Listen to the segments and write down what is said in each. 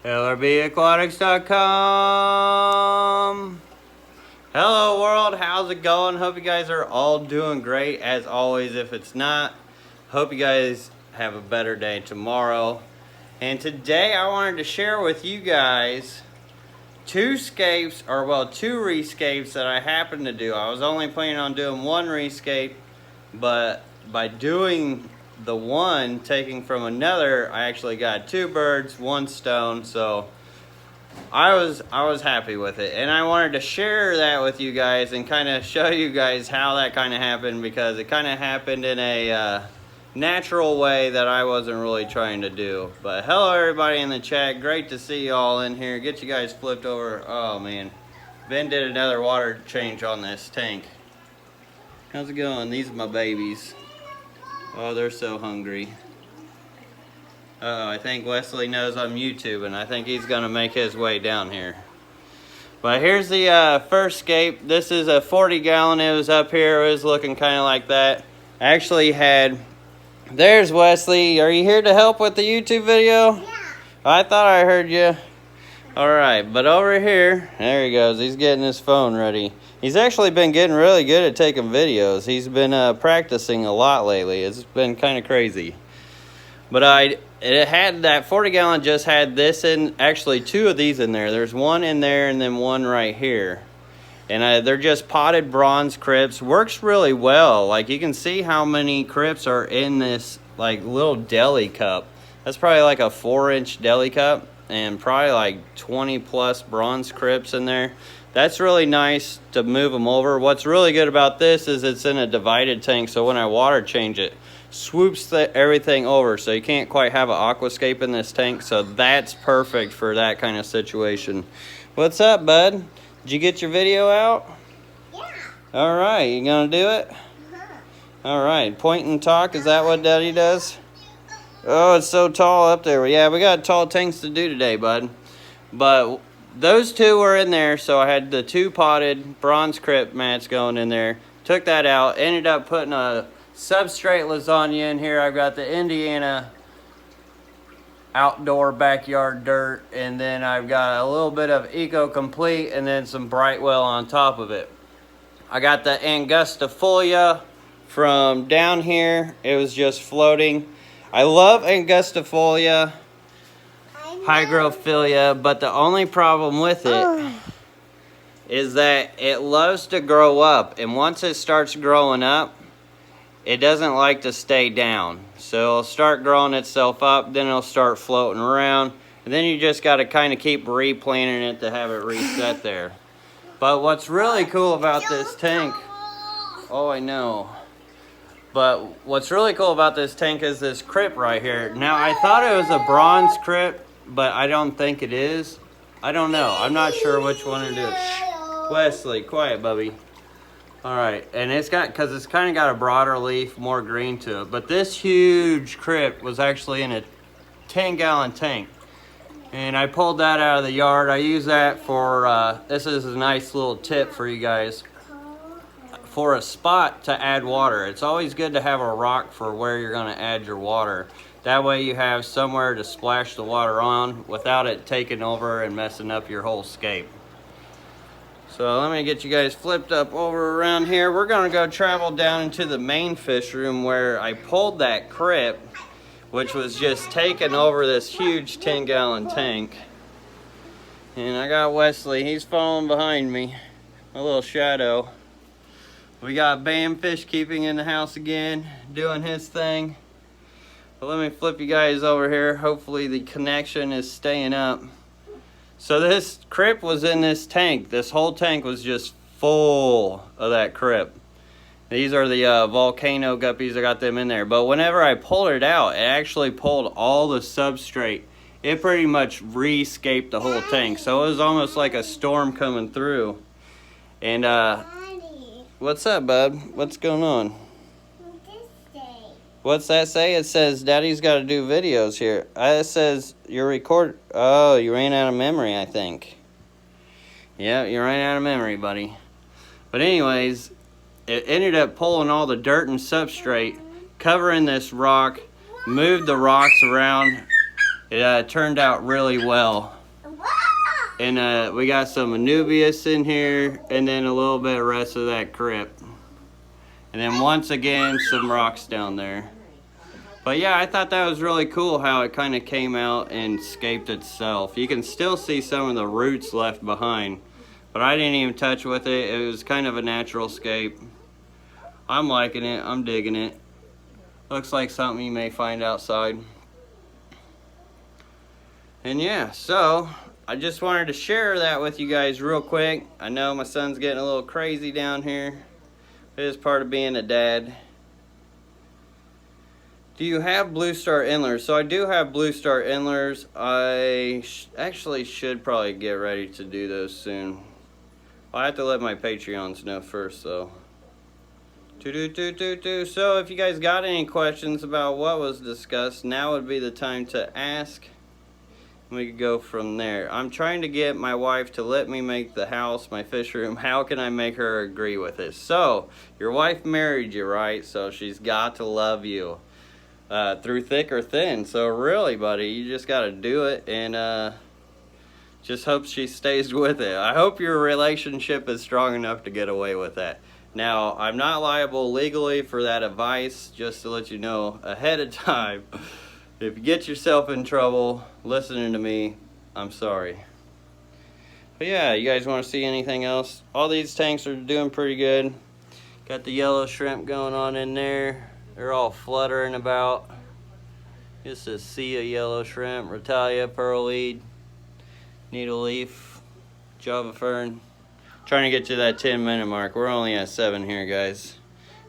LRBAquatics.com. Hello world, how's it going? Hope you guys are all doing great as always. If it's not, hope you guys have a better day tomorrow. And today I wanted to share with you guys two rescapes that I happened to do. I was only planning on doing one rescape, but by doing the one, taking from another, I actually got two birds, one stone, so I was happy with it. And I wanted to share that with you guys and kind of show you guys how that kind of happened, because it kind of happened in a natural way that I wasn't really trying to do. But hello everybody in the chat, great to see you all in here. Get you guys flipped over. Oh man, Ben did another water change on this tank. How's it going? These are my babies. Oh, they're so hungry. I think Wesley knows I'm YouTube, and I think he's gonna make his way down here. But here's the first scape. This is a 40-gallon. It was up here. It was looking kind of like that. I actually had... There's Wesley. Are you here to help with the YouTube video? Yeah. I thought I heard you. Alright, but over here, there he goes. He's getting his phone ready. He's actually been getting really good at taking videos. He's been practicing a lot lately. It's been kind of crazy. But it had that 40-gallon just had this in, actually two of these in there. There's one in there and then one right here. And they're just potted bronze crypts. Works really well. Like, you can see how many crypts are in this like little deli cup. That's probably like a 4-inch deli cup, and probably like 20 plus bronze crypts in there. That's really nice to move them over. What's really good about this is it's in a divided tank, so when I water change it, swoops everything over, so you can't quite have an aquascape in this tank. So that's perfect for that kind of situation. What's up, bud? Did you get your video out? Yeah. All right, you gonna do it? All right, point and talk, is that what Daddy does? Oh, it's so tall up there. Yeah, we got tall tanks to do today, bud. But those two were in there, so I had the two potted bronze crypt mats going in there. Took that out, ended up putting a substrate lasagna in here. I've got the Indiana outdoor backyard dirt, and then I've got a little bit of Eco Complete and then some Brightwell on top of it. I got the Angustifolia from down here. It was just floating. I love Angustifolia, Hygrophilia, but the only problem with it is that it loves to grow up, and once it starts growing up, it doesn't like to stay down. So it'll start growing itself up, then it'll start floating around, and then you just got to kind of keep replanting it to have it reset there. But what's really cool about this tank, oh I know, but what's really cool about this tank is this crypt right here. Now I thought it was a bronze crypt, but I don't think it is. I don't know, I'm not sure which one it is. Shh. Wesley, quiet bubby. Alright, and it's got, because it's kind of got a broader leaf, more green to it. But this huge crypt was actually in a 10-gallon tank. And I pulled that out of the yard. I use that for, this is a nice little tip for you guys. For a spot to add water. It's always good to have a rock for where you're going to add your water. That way you have somewhere to splash the water on without it taking over and messing up your whole scape. So let me get you guys flipped up over around here. We're gonna go travel down into the main fish room where I pulled that crypt, which was just taking over this huge 10-gallon tank. And I got Wesley, he's following behind me, my little shadow. We got Bam Fish Keeping in the house again, doing his thing. But let me flip you guys over here. Hopefully the connection is staying up. So this crypt was in this tank. This whole tank was just full of that crypt. These are the volcano guppies. I got them in there. But whenever I pulled it out, it actually pulled all the substrate. It pretty much rescaped the whole tank. So it was almost like a storm coming through. And what's up, bud? What's going on? What's that say? It says Daddy's got to do videos here. It says you're record. Oh, you ran out of memory, I think. Yeah, you ran out of memory, buddy. But anyways, it ended up pulling all the dirt and substrate, covering this rock, moved the rocks around, It turned out really well. And we got some Anubias in here, and then a little bit of rest of that crypt. And then once again, some rocks down there. But yeah, I thought that was really cool how it kind of came out and scaped itself. You can still see some of the roots left behind, but I didn't even touch with it. It was kind of a natural scape. I'm liking it. I'm digging it. Looks like something you may find outside. And yeah, so I just wanted to share that with you guys real quick. I know my son's getting a little crazy down here. It is part of being a dad. Do you have Blue Star Endlers? So I do have Blue Star Endlers. I actually should probably get ready to do those soon. I have to let my Patreons know first though. So if you guys got any questions about what was discussed, now would be the time to ask. We could go from there. I'm trying to get my wife to let me make the house my fish room. How can I make her agree with it? So, your wife married you, right? So she's got to love you through thick or thin. So really, buddy, you just got to do it and just hope she stays with it. I hope your relationship is strong enough to get away with that. Now, I'm not liable legally for that advice, just to let you know ahead of time. If you get yourself in trouble listening to me, I'm sorry. But yeah, you guys want to see anything else? All these tanks are doing pretty good. Got the yellow shrimp going on in there. They're all fluttering about. Just a sea of yellow shrimp, Rotalia, pearlweed, needle leaf, java fern. Trying to get to that 10-minute mark. We're only at 7 here, guys.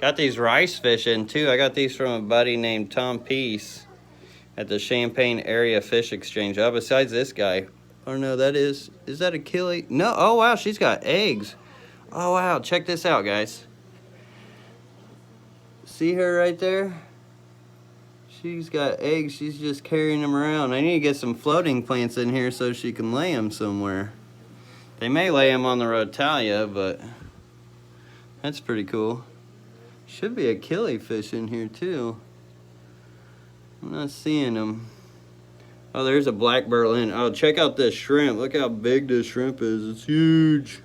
Got these rice fish in too. I got these from a buddy named Tom Peace at the Champaign Area Fish Exchange. Oh, besides this guy. Oh no, is that Achille? No, oh wow, she's got eggs. Oh wow, check this out, guys. See her right there? She's got eggs, she's just carrying them around. I need to get some floating plants in here so she can lay them somewhere. They may lay them on the Rotalia, but that's pretty cool. Should be Achille fish in here too. I'm not seeing them. Oh, there's a black Berlin. Oh, check out this shrimp. Look how big this shrimp is. It's huge.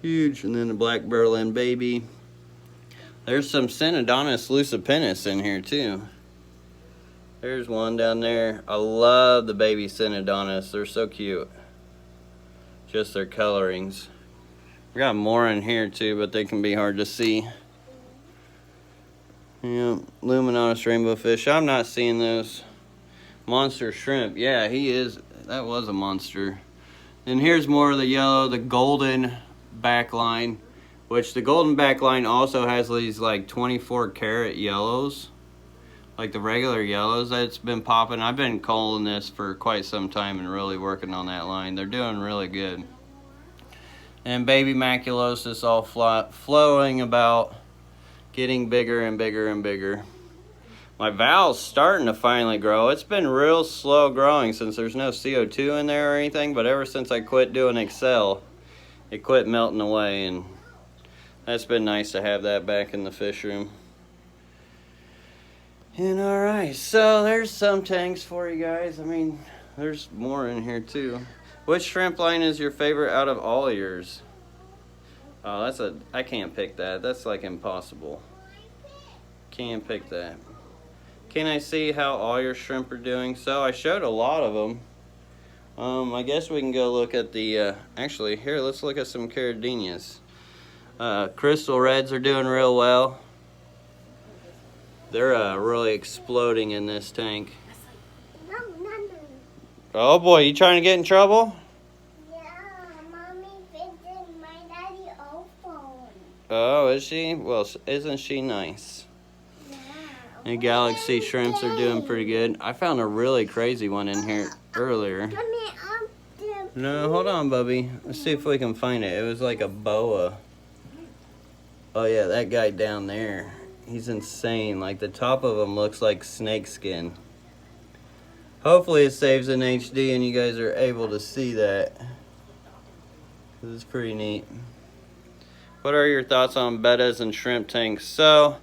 Huge. And then the black Berlin baby. There's some Synodontis lucipennis in here too. There's one down there. I love the baby Synodontis. They're so cute. Just their colorings. We got more in here too, but they can be hard to see. Yeah, Luminotus rainbow fish. I'm not seeing those. Monster shrimp. Yeah, he is. That was a monster. And here's more of the yellow, the golden backline, which the golden backline also has these like 24 karat yellows, like the regular yellows that's been popping. I've been calling this for quite some time and really working on that line. They're doing really good. And baby maculosus all flowing about, getting bigger and bigger and bigger. My valve's starting to finally grow. It's been real slow growing since there's no CO2 in there or anything, but ever since I quit doing Excel, it quit melting away, and that's been nice to have that back in the fish room. And alright, so there's some tanks for you guys. I mean, there's more in here too. Which shrimp line is your favorite out of all yours? Oh, I can't pick that. That's like impossible. Can't pick that. Can I see how all your shrimp are doing? So I showed a lot of them. I guess we can go look at the, actually here, let's look at some Caridinias. Crystal Reds are doing real well. They're really exploding in this tank. Oh boy, you trying to get in trouble? Oh, is she? Well, isn't she nice? Yeah. And Galaxy shrimps are doing pretty good. I found a really crazy one in here earlier. No, hold on, Bubby. Let's see if we can find it. It was like a boa. Oh yeah, that guy down there. He's insane. Like the top of him looks like snake skin. Hopefully it saves in HD and you guys are able to see that. This is pretty neat. What are your thoughts on bettas and shrimp tanks? So,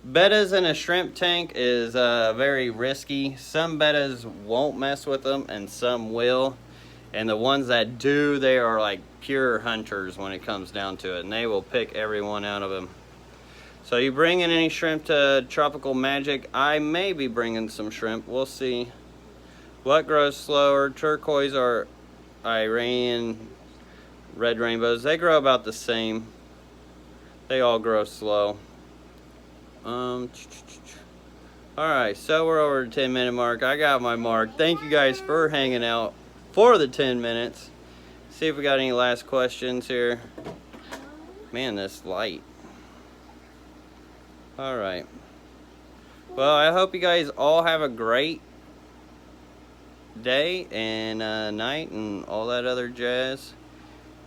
Bettas in a shrimp tank is very risky. Some bettas won't mess with them and some will. And the ones that do, they are like pure hunters when it comes down to it. And they will pick every one out of them. So you bring in any shrimp to Tropical Magic? I may be bringing some shrimp. We'll see. What grows slower? Turquoise or Iranian red rainbows? They grow about the same. They all grow slow. Alright, so we're over the 10-minute mark. I got my mark. Thank you guys for hanging out for the 10 minutes. See if we got any last questions here. Man, this light. Alright. Well, I hope you guys all have a great day and night and all that other jazz.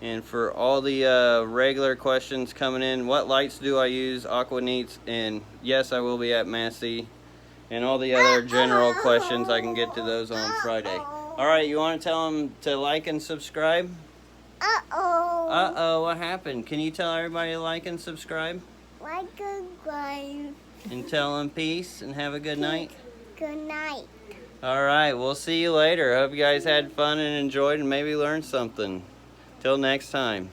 And for all the regular questions coming in, what lights do I use? Aquatics, and yes, I will be at Massey. And all the other general questions, I can get to those on Friday. Alright, you want to tell them to like and subscribe? Uh-oh, what happened? Can you tell everybody to like and subscribe? Like and subscribe. And tell them peace and have a good night? Good night. Alright, we'll see you later. Hope you guys had fun and enjoyed and maybe learned something. Till next time.